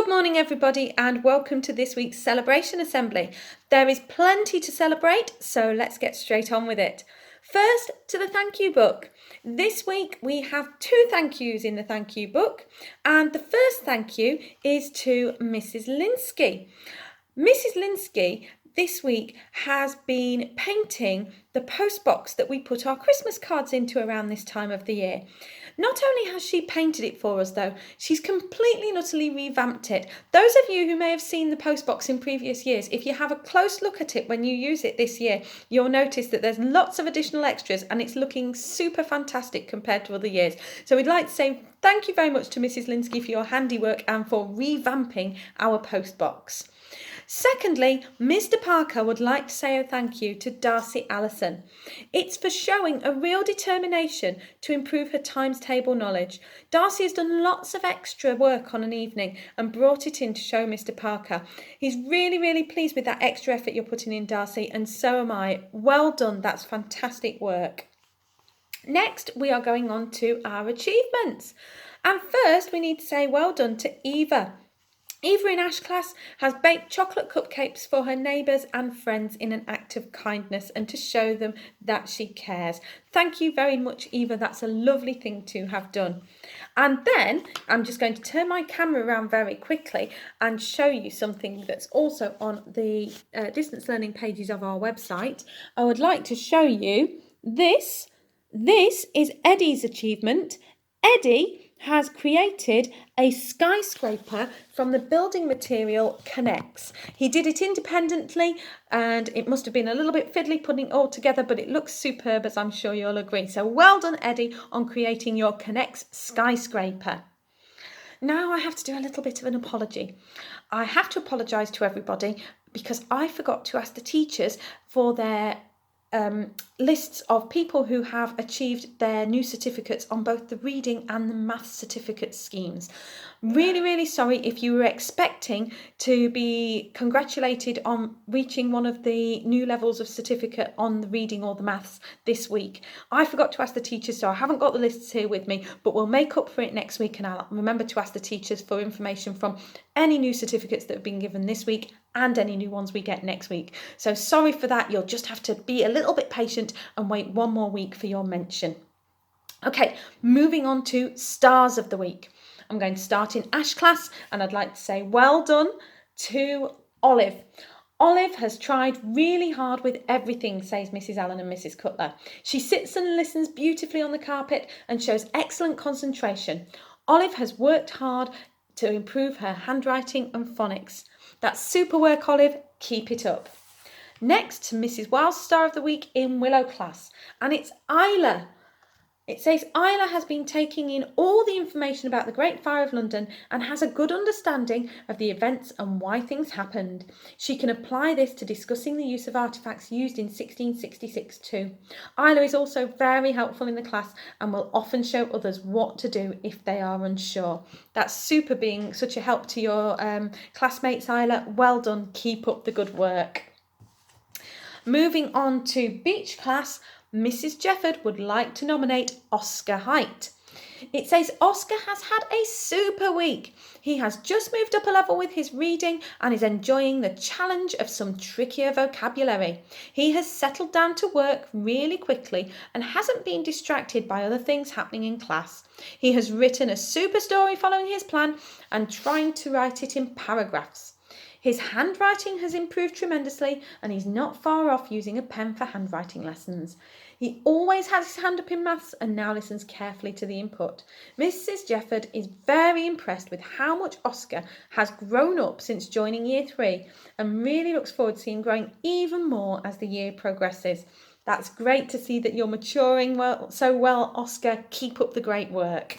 Good morning, everybody, and welcome to this week's Celebration Assembly. There is plenty to celebrate, so let's get straight on with it. First, to the thank you book. This week we have 2 thank yous in the thank you book, and the first thank you is to Mrs. Linsky. Mrs. Linsky this week has been painting the post box that we put our Christmas cards into around this time of the year. Not only has she painted it for us though, she's completely and utterly revamped it. Those of you who may have seen the post box in previous years, if you have a close look at it when you use it this year, you'll notice that there's lots of additional extras and it's looking super fantastic compared to other years. So we'd like to say thank you very much to Mrs. Linsky for your handiwork and for revamping our post box. Secondly, Mr. Parker would like to say a thank you to Darcy Allison. It's for showing a real determination to improve her times table knowledge. Darcy has done lots of extra work on an evening and brought it in to show Mr. Parker. He's really pleased with that extra effort you're putting in, Darcy, and so am I. Well done, that's fantastic work. Next, we are going on to our achievements. And first, we need to say well done to Eva. Eva in Ash class has baked chocolate cupcakes for her neighbours and friends in an act of kindness and to show them that she cares. Thank you very much, Eva. That's a lovely thing to have done. And then I'm just going to turn my camera around very quickly and show you something that's also on the distance learning pages of our website. I would like to show you this. This is Eddie's achievement. Eddie has created a skyscraper from the building material K'NEX. He did it independently and it must have been a little bit fiddly putting it all together, but it looks superb, as I'm sure you'll agree. So well done, Eddie, on creating your K'NEX skyscraper. Now I have to do a little bit of an apology. I have to apologise to everybody because I forgot to ask the teachers for their lists of people who have achieved their new certificates on both the reading and the maths certificate schemes. Really sorry if you were expecting to be congratulated on reaching one of the new levels of certificate on the reading or the maths this week. I forgot to ask the teachers, so I haven't got the lists here with me, but we'll make up for it next week and I'll remember to ask the teachers for information from any new certificates that have been given this week and any new ones we get next week. So sorry for that. You'll just have to be a little bit patient and wait one more week for your mention. Okay, moving on to stars of the week. I'm going to start in Ash class and I'd like to say well done to Olive. Olive has tried really hard with everything, says Mrs. Allen and Mrs. Cutler. She sits and listens beautifully on the carpet and shows excellent concentration. Olive has worked hard to improve her handwriting and phonics. That's super work, Olive. Keep it up. Next to Mrs. Wild's Star of the Week in Willow class, and it's Isla. It says Isla has been taking in all the information about the Great Fire of London and has a good understanding of the events and why things happened. She can apply this to discussing the use of artefacts used in 1666 too. Isla is also very helpful in the class and will often show others what to do if they are unsure. That's super, being such a help to your classmates, Isla. Well done. Keep up the good work. Moving on to beach class, Mrs. Jefford would like to nominate Oscar Height. It says Oscar has had a super week. He has just moved up a level with his reading and is enjoying the challenge of some trickier vocabulary. He has settled down to work really quickly and hasn't been distracted by other things happening in class. He has written a super story following his plan and trying to write it in paragraphs. His handwriting has improved tremendously and he's not far off using a pen for handwriting lessons. He always has his hand up in maths and now listens carefully to the input. Mrs. Jefford is very impressed with how much Oscar has grown up since joining Year 3 and really looks forward to seeing him growing even more as the year progresses. That's great to see that you're maturing so well, Oscar. Keep up the great work.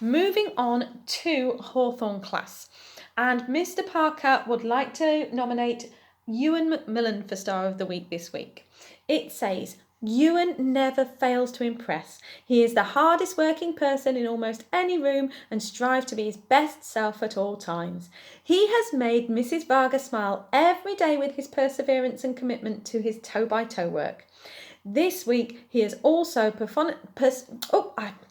Moving on to Hawthorn class. And Mr. Parker would like to nominate Ewan Macmillan for Star of the Week this week. It says, Ewan never fails to impress. He is the hardest working person in almost any room and strives to be his best self at all times. He has made Mrs. Varga smile every day with his perseverance and commitment to his toe-by-toe work. This week, he has also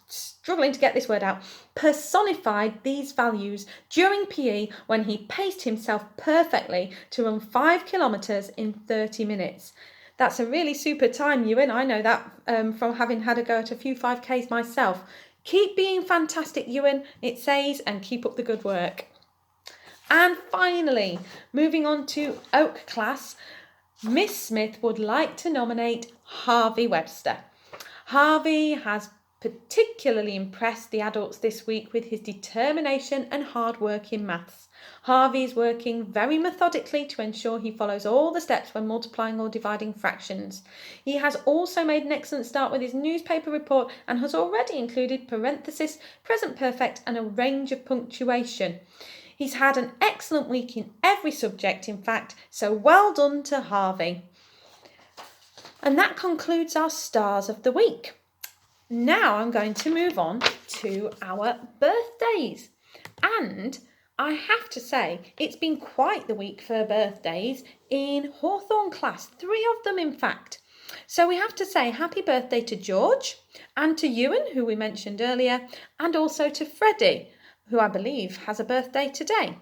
struggling to get this word out, personified these values during PE when he paced himself perfectly to run 5 kilometres in 30 minutes. That's a really super time, Ewan. I know that from having had a go at a few 5Ks myself. Keep being fantastic, Ewan, it says, and keep up the good work. And finally, moving on to Oak class, Miss Smith would like to nominate Harvey Webster. Harvey has particularly impressed the adults this week with his determination and hard work in maths. Harvey is working very methodically to ensure he follows all the steps when multiplying or dividing fractions. He has also made an excellent start with his newspaper report and has already included parenthesis, present perfect and a range of punctuation. He's had an excellent week in every subject, in fact, so well done to Harvey. And that concludes our stars of the week. Now I'm going to move on to our birthdays. And I have to say, it's been quite the week for birthdays in Hawthorn class, 3 of them in fact. So we have to say happy birthday to George and to Ewan, who we mentioned earlier, and also to Freddie, who I believe has a birthday today.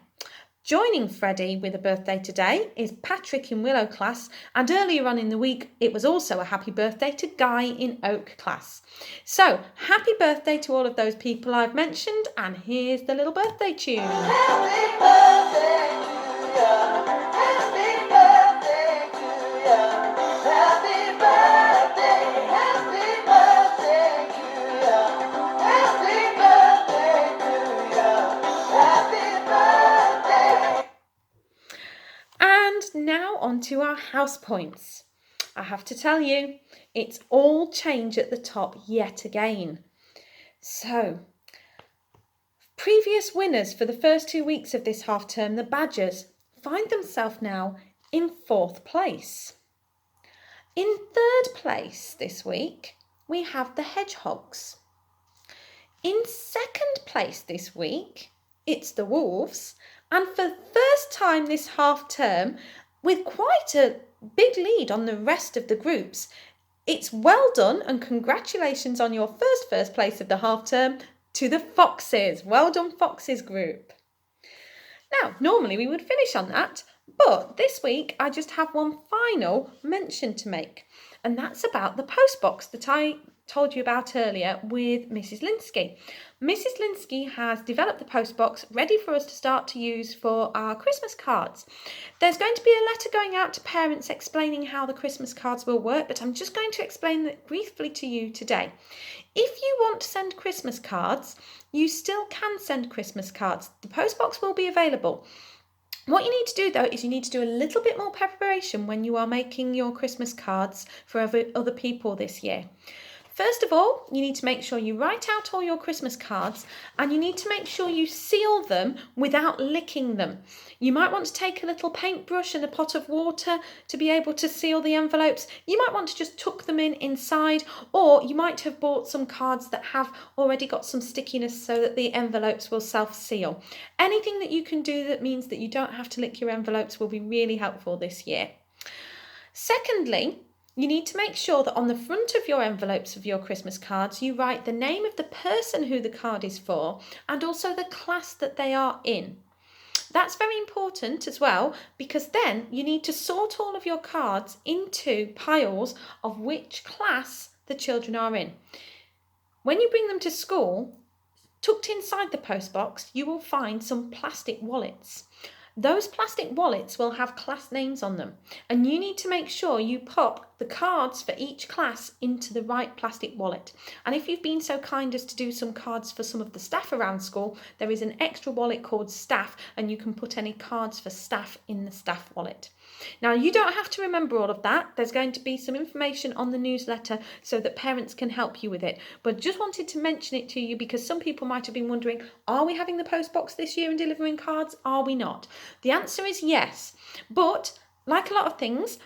Joining Freddie with a birthday today is Patrick in Willow class, and earlier on in the week it was also a happy birthday to Guy in Oak class. So happy birthday to all of those people I've mentioned, and here's the little birthday tune. Happy birthday to you. Happy birthday to you. Happy birthday, happy birthday to you. Happy birthday to you. Happy birthday. And now on to our house points. I have to tell you, it's all change at the top yet again. So, previous winners for the first 2 weeks of this half term, the Badgers, find themselves now in 4th place. In 3rd place this week, we have the Hedgehogs. In 2nd place this week, it's the Wolves. And for the first time this half term, with quite a big lead on the rest of the groups, it's well done and congratulations on your first place of the half term to the Foxes. Well done, Foxes group. Now, normally we would finish on that, but this week I just have one final mention to make, and that's about the postbox that I told you about earlier with Mrs. Linsky. Mrs. Linsky has developed the postbox ready for us to start to use for our Christmas cards. There's going to be a letter going out to parents explaining how the Christmas cards will work, but I'm just going to explain that briefly to you today. If you want to send Christmas cards, you still can send Christmas cards. The postbox will be available. What you need to do though is you need to do a little bit more preparation when you are making your Christmas cards for other people this year. First of all, you need to make sure you write out all your Christmas cards and you need to make sure you seal them without licking them. You might want to take a little paintbrush and a pot of water to be able to seal the envelopes. You might want to just tuck them inside, or you might have bought some cards that have already got some stickiness so that the envelopes will self-seal. Anything that you can do that means that you don't have to lick your envelopes will be really helpful this year. Secondly, you need to make sure that on the front of your envelopes of your Christmas cards, you write the name of the person who the card is for and also the class that they are in. That's very important as well, because then you need to sort all of your cards into piles of which class the children are in. When you bring them to school, tucked inside the postbox, you will find some plastic wallets. Those plastic wallets will have class names on them, and you need to make sure you pop the cards for each class into the right plastic wallet. And if you've been so kind as to do some cards for some of the staff around school, there is an extra wallet called staff, and you can put any cards for staff in the staff wallet. Now, you don't have to remember all of that. There's going to be some information on the newsletter so that parents can help you with it. But just wanted to mention it to you because some people might have been wondering, are we having the postbox this year and delivering cards? Are we not? The answer is yes. But like a lot of things,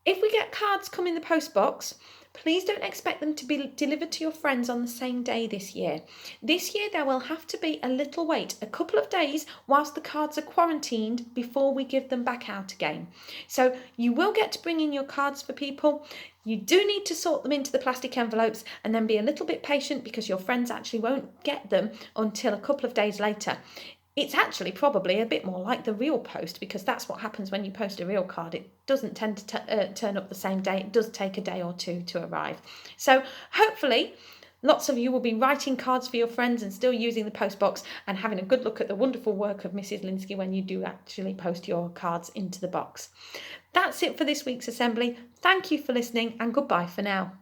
if we get cards come in the postbox, Please don't expect them to be delivered to your friends on the same day this year. This year there will have to be a little wait, a couple of days whilst the cards are quarantined before we give them back out again. So you will get to bring in your cards for people. You do need to sort them into the plastic envelopes and then be a little bit patient because your friends actually won't get them until a couple of days later. It's actually probably a bit more like the real post, because that's what happens when you post a real card. It doesn't tend to turn up the same day. It does take a day or two to arrive. So hopefully lots of you will be writing cards for your friends and still using the post box and having a good look at the wonderful work of Mrs. Linsky when you do actually post your cards into the box. That's it for this week's assembly. Thank you for listening and goodbye for now.